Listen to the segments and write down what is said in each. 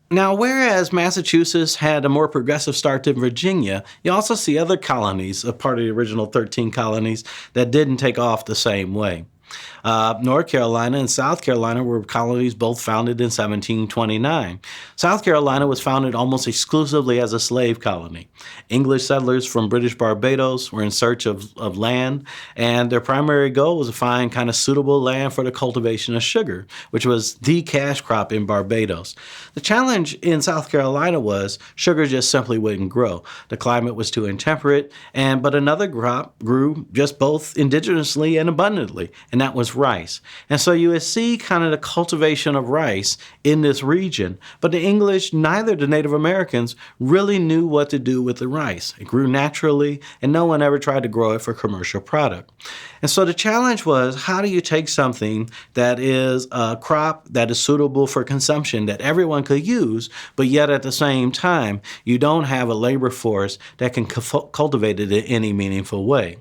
Now, whereas Massachusetts had a more progressive start than Virginia, you also see other colonies, a part of the original 13 colonies, that didn't take off the same way. North Carolina and South Carolina were colonies both founded in 1729. South Carolina was founded almost exclusively as a slave colony. English settlers from British Barbados were in search of land, and their primary goal was to find kind of suitable land for the cultivation of sugar, which was the cash crop in Barbados. The challenge in South Carolina was sugar just simply wouldn't grow. The climate was too intemperate, but another crop grew just both indigenously and abundantly, and that was rice. And so you would see kind of the cultivation of rice in this region, but the English, neither the Native Americans, really knew what to do with the rice. It grew naturally, and no one ever tried to grow it for commercial product. And so the challenge was, how do you take something that is a crop that is suitable for consumption that everyone could use, but yet at the same time, you don't have a labor force that can cultivate it in any meaningful way?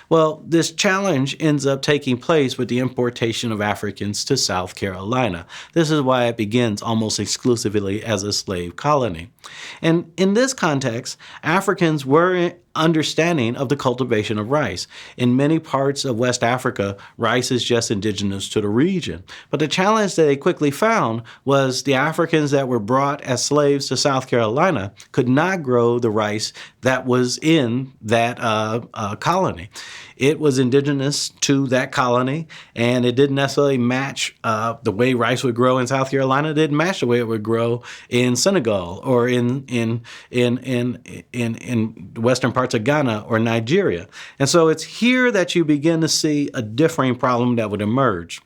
Well, this challenge ends up taking place with the importation of Africans to South Carolina. This is why it begins almost exclusively as a slave colony. And in this context, Africans were understanding of the cultivation of rice. In many parts of West Africa, rice is just indigenous to the region. But the challenge that they quickly found was the Africans that were brought as slaves to South Carolina could not grow the rice that was in that colony. It was indigenous to that colony, and it didn't necessarily match the way rice would grow in South Carolina. It didn't match the way it would grow in Senegal or in western parts of Ghana or Nigeria. And so it's here that you begin to see a differing problem that would emerge.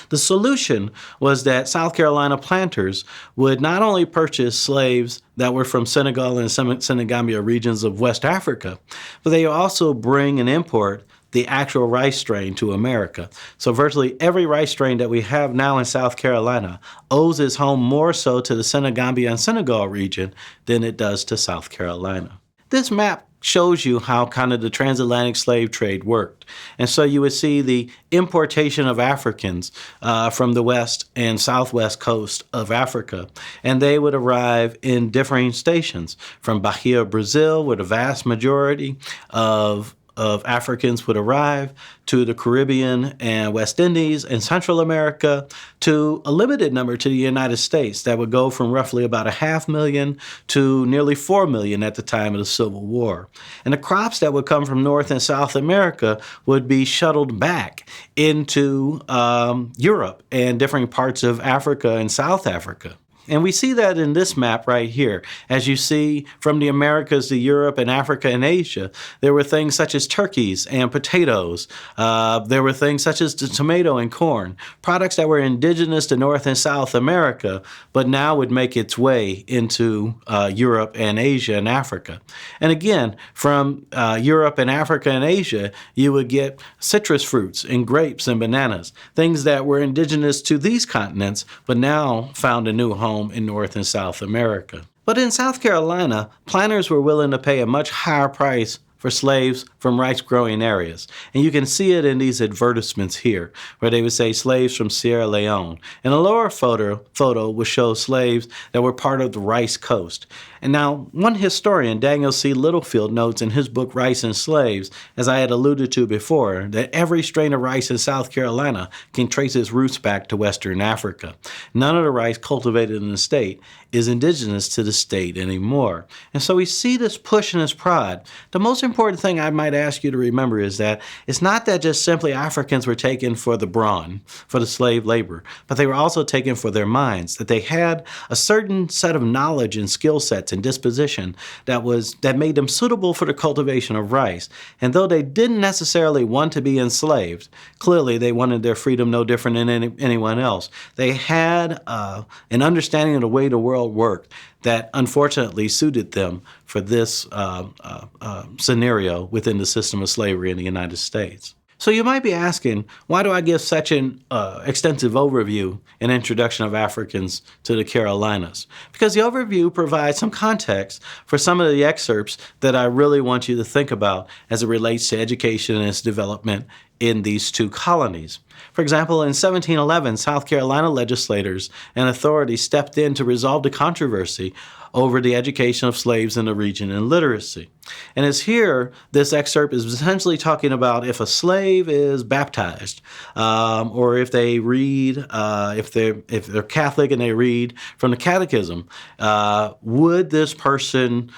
The solution was that South Carolina planters would not only purchase slaves that were from Senegal and Senegambia regions of West Africa, but they also bring and import the actual rice strain to America. So virtually every rice strain that we have now in South Carolina owes its home more so to the Senegambia and Senegal region than it does to South Carolina. This map shows you how kind of the transatlantic slave trade worked. And so you would see the importation of Africans from the west and southwest coast of Africa. And they would arrive in differing stations from Bahia, Brazil, where the vast majority of Africans would arrive, to the Caribbean and West Indies and Central America, to a limited number to the United States that would go from roughly about 500,000 to nearly 4 million at the time of the Civil War. And the crops that would come from North and South America would be shuttled back into Europe and different parts of Africa and South Africa. And we see that in this map right here. As you see, from the Americas to Europe and Africa and Asia, there were things such as turkeys and potatoes. There were things such as the tomato and corn, products that were indigenous to North and South America, but now would make its way into Europe and Asia and Africa. And again, from Europe and Africa and Asia, you would get citrus fruits and grapes and bananas, things that were indigenous to these continents, but now found a new home in North and South America. But in South Carolina, planters were willing to pay a much higher price for slaves from rice-growing areas. And you can see it in these advertisements here, where they would say slaves from Sierra Leone. And a lower photo would show slaves that were part of the rice coast. And now, one historian, Daniel C. Littlefield, notes in his book Rice and Slaves, as I had alluded to before, that every strain of rice in South Carolina can trace its roots back to Western Africa. None of the rice cultivated in the state is indigenous to the state anymore. And so we see this push and this pride. The most important thing I might ask you to remember is that it's not that just simply Africans were taken for the brawn, for the slave labor, but they were also taken for their minds, that they had a certain set of knowledge and skill sets and disposition that made them suitable for the cultivation of rice. And though they didn't necessarily want to be enslaved, clearly they wanted their freedom no different than anyone else. They had an understanding of the way the world worked that unfortunately suited them for this scenario within the system of slavery in the United States. So you might be asking, why do I give such an extensive overview and introduction of Africans to the Carolinas? Because the overview provides some context for some of the excerpts that I really want you to think about as it relates to education and its development in these two colonies. For example, in 1711, South Carolina legislators and authorities stepped in to resolve the controversy over the education of slaves in the region and literacy. And it's here, this excerpt is essentially talking about if a slave is baptized, or if they read, if they're Catholic and they read from the catechism, would this person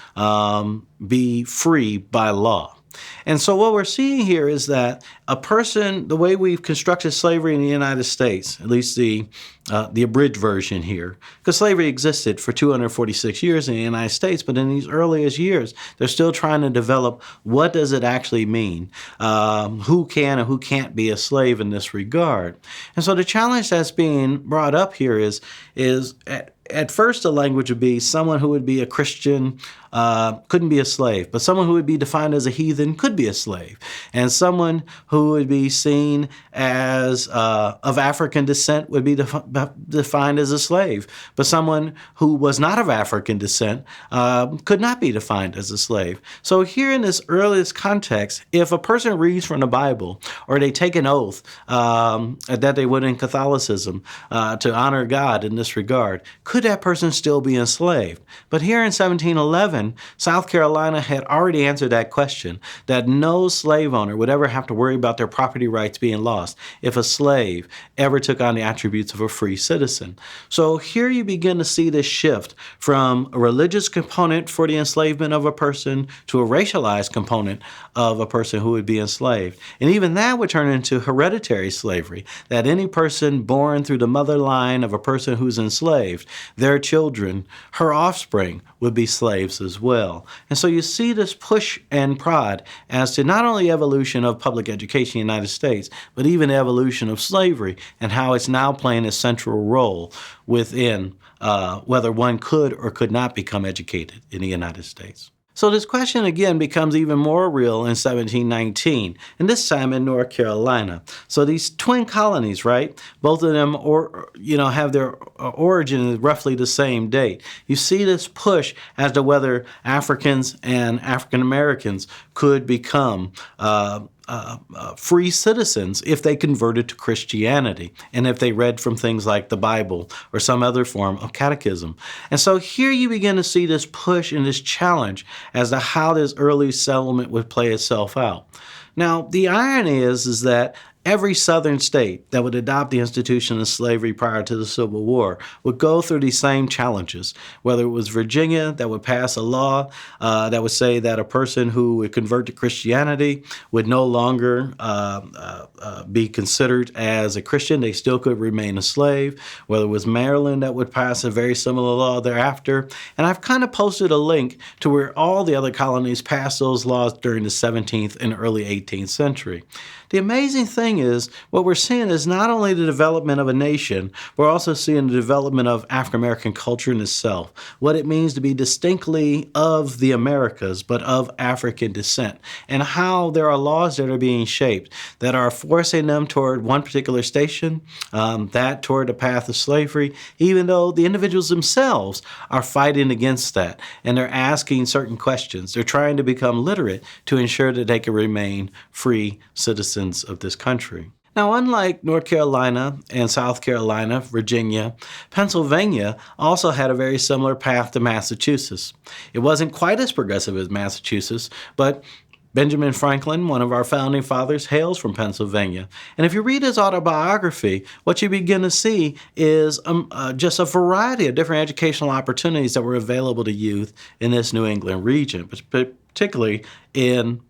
be free by law? And so what we're seeing here is that a person, the way we've constructed slavery in the United States, at least the abridged version here, because slavery existed for 246 years in the United States, but in these earliest years, they're still trying to develop what does it actually mean, who can and who can't be a slave in this regard. And so the challenge that's being brought up here is at first the language would be someone who would be a Christian couldn't be a slave, but someone who would be defined as a heathen could be a slave. And someone who would be seen as of African descent would be defined as a slave. But someone who was not of African descent could not be defined as a slave. So here in this earliest context, if a person reads from the Bible or they take an oath that they would in Catholicism to honor God in this regard, could that person still be enslaved? But here in 1711, South Carolina had already answered that question, that no slave owner would ever have to worry about their property rights being lost if a slave ever took on the attributes of a free citizen. So here you begin to see this shift from a religious component for the enslavement of a person to a racialized component of a person who would be enslaved. And even that would turn into hereditary slavery, that any person born through the mother line of a person who's enslaved, their children, her offspring, would be slaves as well. And so you see this push and prod as to not only evolution of public education in the United States, but even evolution of slavery and how it's now playing a central role within whether one could or could not become educated in the United States. So this question again becomes even more real in 1719, and this time in North Carolina. So these twin colonies, right? Both of them, have their origin at roughly the same date. You see this push as to whether Africans and African Americans could become free citizens if they converted to Christianity and if they read from things like the Bible or some other form of catechism. And so here you begin to see this push and this challenge as to how this early settlement would play itself out. Now, the irony is that every southern state that would adopt the institution of slavery prior to the Civil War would go through these same challenges, whether it was Virginia that would pass a law that would say that a person who would convert to Christianity would no longer be considered as a Christian. They still could remain a slave, whether it was Maryland that would pass a very similar law thereafter. And I've kind of posted a link to where all the other colonies passed those laws during the 17th and early 18th century. The amazing thing is, what we're seeing is not only the development of a nation, we're also seeing the development of African-American culture in itself, what it means to be distinctly of the Americas, but of African descent, and how there are laws that are being shaped that are forcing them toward one particular station, that toward the path of slavery, even though the individuals themselves are fighting against that, and they're asking certain questions. They're trying to become literate to ensure that they can remain free citizens of this country. Now, unlike North Carolina and South Carolina, Virginia, Pennsylvania also had a very similar path to Massachusetts. It wasn't quite as progressive as Massachusetts, but Benjamin Franklin, one of our founding fathers, hails from Pennsylvania. And if you read his autobiography, what you begin to see is just a variety of different educational opportunities that were available to youth in this New England region, particularly in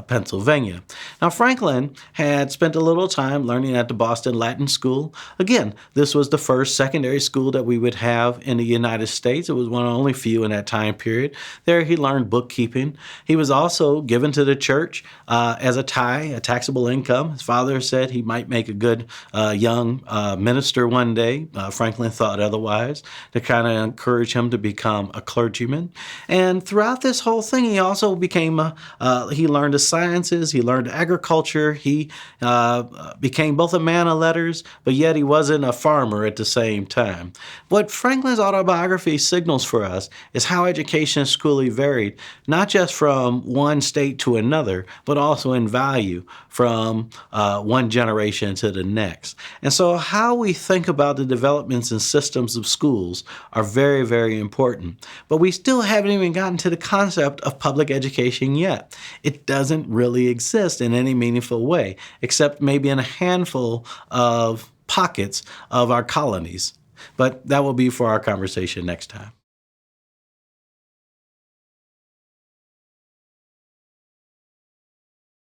Pennsylvania. Now, Franklin had spent a little time learning at the Boston Latin School. Again, this was the first secondary school that we would have in the United States. It was one of the only few in that time period. There he learned bookkeeping. He was also given to the church as a tithe, a taxable income. His father said he might make a good young minister one day. Franklin thought otherwise, to kind of encourage him to become a clergyman. And throughout this whole thing, he also became a He learned the sciences, he learned agriculture, he became both a man of letters, but yet he wasn't a farmer at the same time. What Franklin's autobiography signals for us is how education and schooling varied, not just from one state to another, but also in value from one generation to the next. And so how we think about the developments and systems of schools are very, very important. But we still haven't even gotten to the concept of public education yet. It doesn't really exist in any meaningful way, except maybe in a handful of pockets of our colonies. But that will be for our conversation next time.